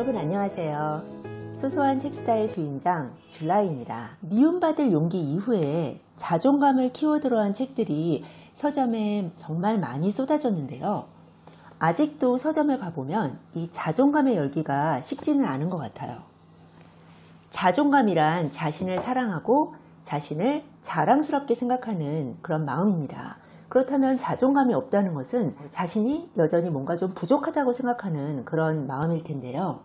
여러분 안녕하세요. 소소한 책수다의 주인장 줄라입니다. 미움받을 용기 이후에 자존감을 키워드로 한 책들이 서점에 정말 많이 쏟아졌는데요. 아직도 서점에 가보면 이 자존감의 열기가 식지는 않은 것 같아요. 자존감이란 자신을 사랑하고 자신을 자랑스럽게 생각하는 그런 마음입니다. 그렇다면 자존감이 없다는 것은 자신이 여전히 뭔가 좀 부족하다고 생각하는 그런 마음일 텐데요.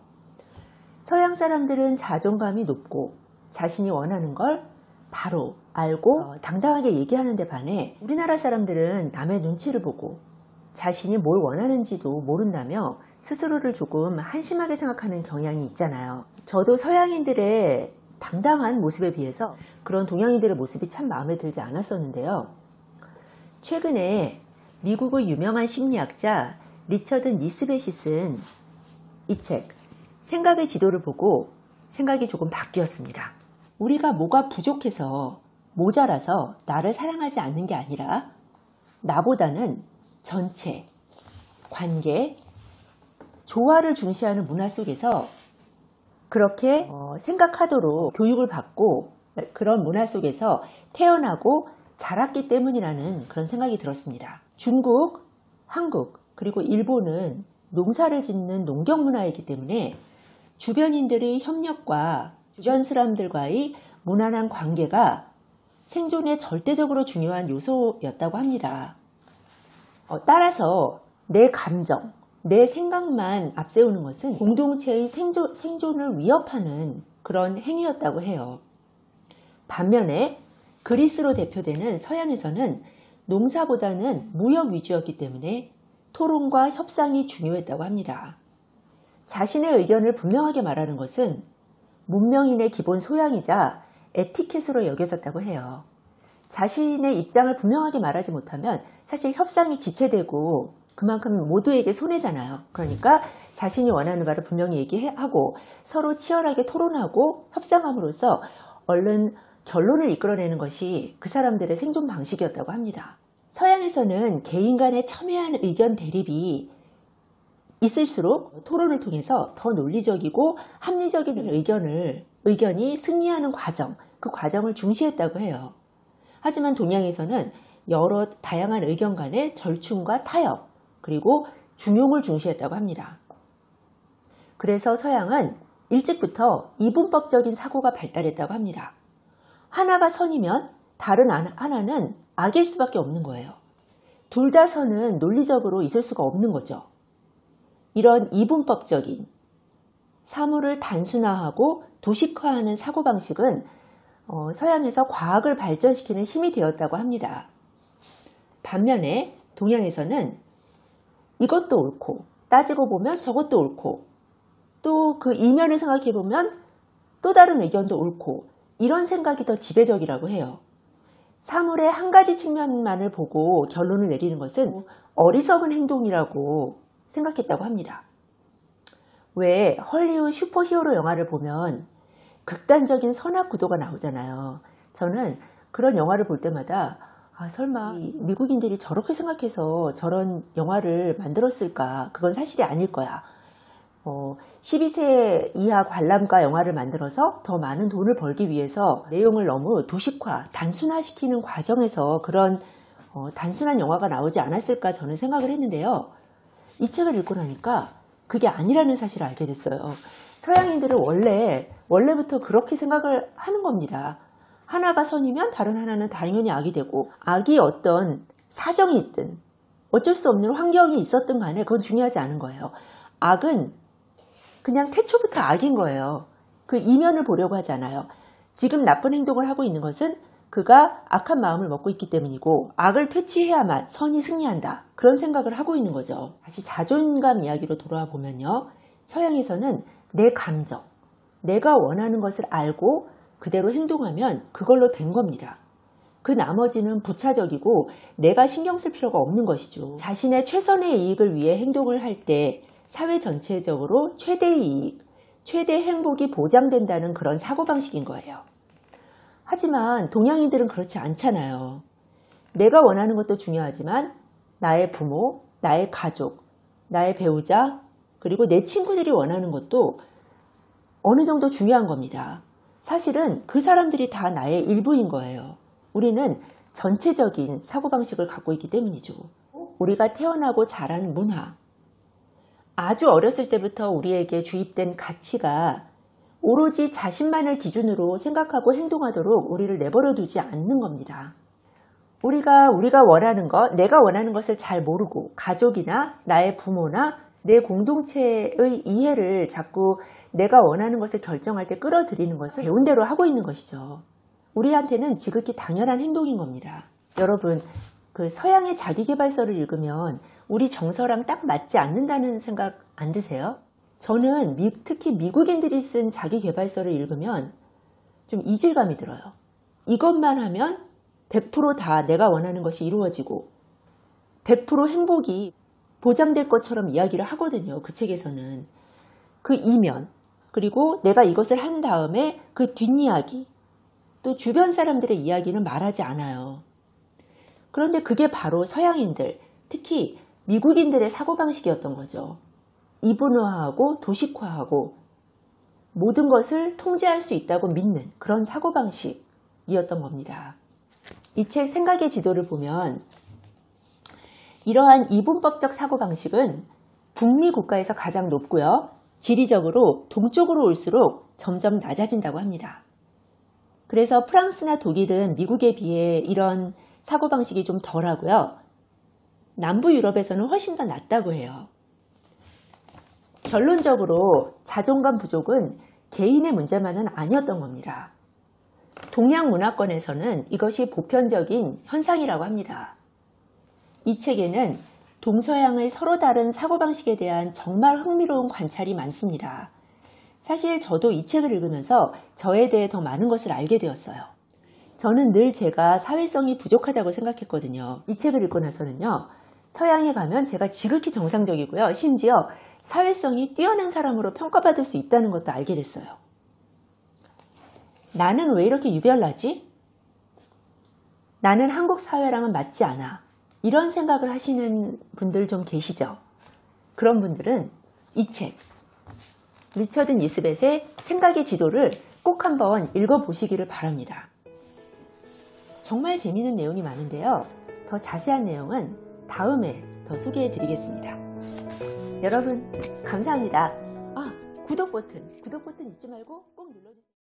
서양 사람들은 자존감이 높고 자신이 원하는 걸 바로 알고 당당하게 얘기하는 데 반해 우리나라 사람들은 남의 눈치를 보고 자신이 뭘 원하는지도 모른다며 스스로를 조금 한심하게 생각하는 경향이 있잖아요. 저도 서양인들의 당당한 모습에 비해서 그런 동양인들의 모습이 참 마음에 들지 않았었는데요. 최근에 미국의 유명한 심리학자 리처드 니스벳이 쓴 이 책, 생각의 지도를 보고 생각이 조금 바뀌었습니다. 우리가 뭐가 부족해서 모자라서 나를 사랑하지 않는 게 아니라 나보다는 전체, 관계, 조화를 중시하는 문화 속에서 그렇게 생각하도록 교육을 받고 그런 문화 속에서 태어나고 자랐기 때문이라는 그런 생각이 들었습니다. 중국, 한국, 그리고 일본은 농사를 짓는 농경 문화이기 때문에 주변인들의 협력과 주변 사람들과의 무난한 관계가 생존에 절대적으로 중요한 요소였다고 합니다. 따라서 내 감정, 내 생각만 앞세우는 것은 공동체의 생존을 위협하는 그런 행위였다고 해요. 반면에 그리스로 대표되는 서양에서는 농사보다는 무역 위주였기 때문에 토론과 협상이 중요했다고 합니다. 자신의 의견을 분명하게 말하는 것은 문명인의 기본 소양이자 에티켓으로 여겨졌다고 해요. 자신의 입장을 분명하게 말하지 못하면 사실 협상이 지체되고 그만큼 모두에게 손해잖아요. 그러니까 자신이 원하는 바를 분명히 얘기하고 서로 치열하게 토론하고 협상함으로써 얼른 결론을 이끌어내는 것이 그 사람들의 생존 방식이었다고 합니다. 서양에서는 개인 간의 첨예한 의견 대립이 있을수록 토론을 통해서 더 논리적이고 합리적인 의견이 승리하는 과정, 그 과정을 중시했다고 해요. 하지만 동양에서는 여러 다양한 의견 간의 절충과 타협, 그리고 중용을 중시했다고 합니다. 그래서 서양은 일찍부터 이분법적인 사고가 발달했다고 합니다. 하나가 선이면 다른 하나는 악일 수밖에 없는 거예요. 둘 다 선은 논리적으로 있을 수가 없는 거죠. 이런 이분법적인 사물을 단순화하고 도식화하는 사고방식은 서양에서 과학을 발전시키는 힘이 되었다고 합니다. 반면에 동양에서는 이것도 옳고 따지고 보면 저것도 옳고 또 그 이면을 생각해 보면 또 다른 의견도 옳고 이런 생각이 더 지배적이라고 해요. 사물의 한 가지 측면만을 보고 결론을 내리는 것은 어리석은 행동이라고 생각했다고 합니다. 왜 헐리우드 슈퍼히어로 영화를 보면 극단적인 선악 구도가 나오잖아요. 저는 그런 영화를 볼 때마다 설마 미국인들이 저렇게 생각해서 저런 영화를 만들었을까? 그건 사실이 아닐 거야. 12세 이하 관람가 영화를 만들어서 더 많은 돈을 벌기 위해서 내용을 너무 도식화, 단순화시키는 과정에서 그런 단순한 영화가 나오지 않았을까 저는 생각을 했는데요. 이 책을 읽고 나니까 그게 아니라는 사실을 알게 됐어요. 서양인들은 원래부터 그렇게 생각을 하는 겁니다. 하나가 선이면 다른 하나는 당연히 악이 되고 악이 어떤 사정이 있든 어쩔 수 없는 환경이 있었든 간에 그건 중요하지 않은 거예요. 악은 그냥 태초부터 악인 거예요. 그 이면을 보려고 하잖아요. 지금 나쁜 행동을 하고 있는 것은 그가 악한 마음을 먹고 있기 때문이고 악을 퇴치해야만 선이 승리한다. 그런 생각을 하고 있는 거죠. 다시 자존감 이야기로 돌아와 보면요. 서양에서는 내 감정, 내가 원하는 것을 알고 그대로 행동하면 그걸로 된 겁니다. 그 나머지는 부차적이고 내가 신경 쓸 필요가 없는 것이죠. 자신의 최선의 이익을 위해 행동을 할 때 사회 전체적으로 최대의 이익, 최대 행복이 보장된다는 그런 사고방식인 거예요. 하지만 동양인들은 그렇지 않잖아요. 내가 원하는 것도 중요하지만 나의 부모, 나의 가족, 나의 배우자, 그리고 내 친구들이 원하는 것도 어느 정도 중요한 겁니다. 사실은 그 사람들이 다 나의 일부인 거예요. 우리는 전체적인 사고방식을 갖고 있기 때문이죠. 우리가 태어나고 자란 문화, 아주 어렸을 때부터 우리에게 주입된 가치가 오로지 자신만을 기준으로 생각하고 행동하도록 우리를 내버려 두지 않는 겁니다. 우리가 원하는 것, 내가 원하는 것을 잘 모르고 가족이나 나의 부모나 내 공동체의 이해를 자꾸 내가 원하는 것을 결정할 때 끌어들이는 것을 배운 대로 하고 있는 것이죠. 우리한테는 지극히 당연한 행동인 겁니다. 여러분, 그 서양의 자기계발서를 읽으면 우리 정서랑 딱 맞지 않는다는 생각 안 드세요? 저는 특히 미국인들이 쓴 자기계발서를 읽으면 좀 이질감이 들어요. 이것만 하면 100% 다 내가 원하는 것이 이루어지고 100% 행복이 보장될 것처럼 이야기를 하거든요. 그 책에서는. 그 이면, 그리고 내가 이것을 한 다음에 그 뒷이야기, 또 주변 사람들의 이야기는 말하지 않아요. 그런데 그게 바로 서양인들, 특히 미국인들의 사고방식이었던 거죠. 이분화하고 도식화하고 모든 것을 통제할 수 있다고 믿는 그런 사고방식이었던 겁니다. 이 책 생각의 지도를 보면 이러한 이분법적 사고방식은 북미 국가에서 가장 높고요. 지리적으로 동쪽으로 올수록 점점 낮아진다고 합니다. 그래서 프랑스나 독일은 미국에 비해 이런 사고방식이 좀 덜하고요. 남부 유럽에서는 훨씬 더 낮다고 해요. 결론적으로 자존감 부족은 개인의 문제만은 아니었던 겁니다. 동양 문화권에서는 이것이 보편적인 현상이라고 합니다. 이 책에는 동서양의 서로 다른 사고방식에 대한 정말 흥미로운 관찰이 많습니다. 사실 저도 이 책을 읽으면서 저에 대해 더 많은 것을 알게 되었어요. 저는 늘 제가 사회성이 부족하다고 생각했거든요. 이 책을 읽고 나서는요. 서양에 가면 제가 지극히 정상적이고요. 심지어 사회성이 뛰어난 사람으로 평가받을 수 있다는 것도 알게 됐어요. 나는 왜 이렇게 유별나지? 나는 한국 사회랑은 맞지 않아. 이런 생각을 하시는 분들 좀 계시죠? 그런 분들은 이 책, 리처드 니스벳의 생각의 지도를 꼭 한번 읽어보시기를 바랍니다. 정말 재미있는 내용이 많은데요. 더 자세한 내용은 다음에 더 소개해 드리겠습니다. 여러분 감사합니다. 구독 버튼 잊지 말고 꼭 눌러주세요.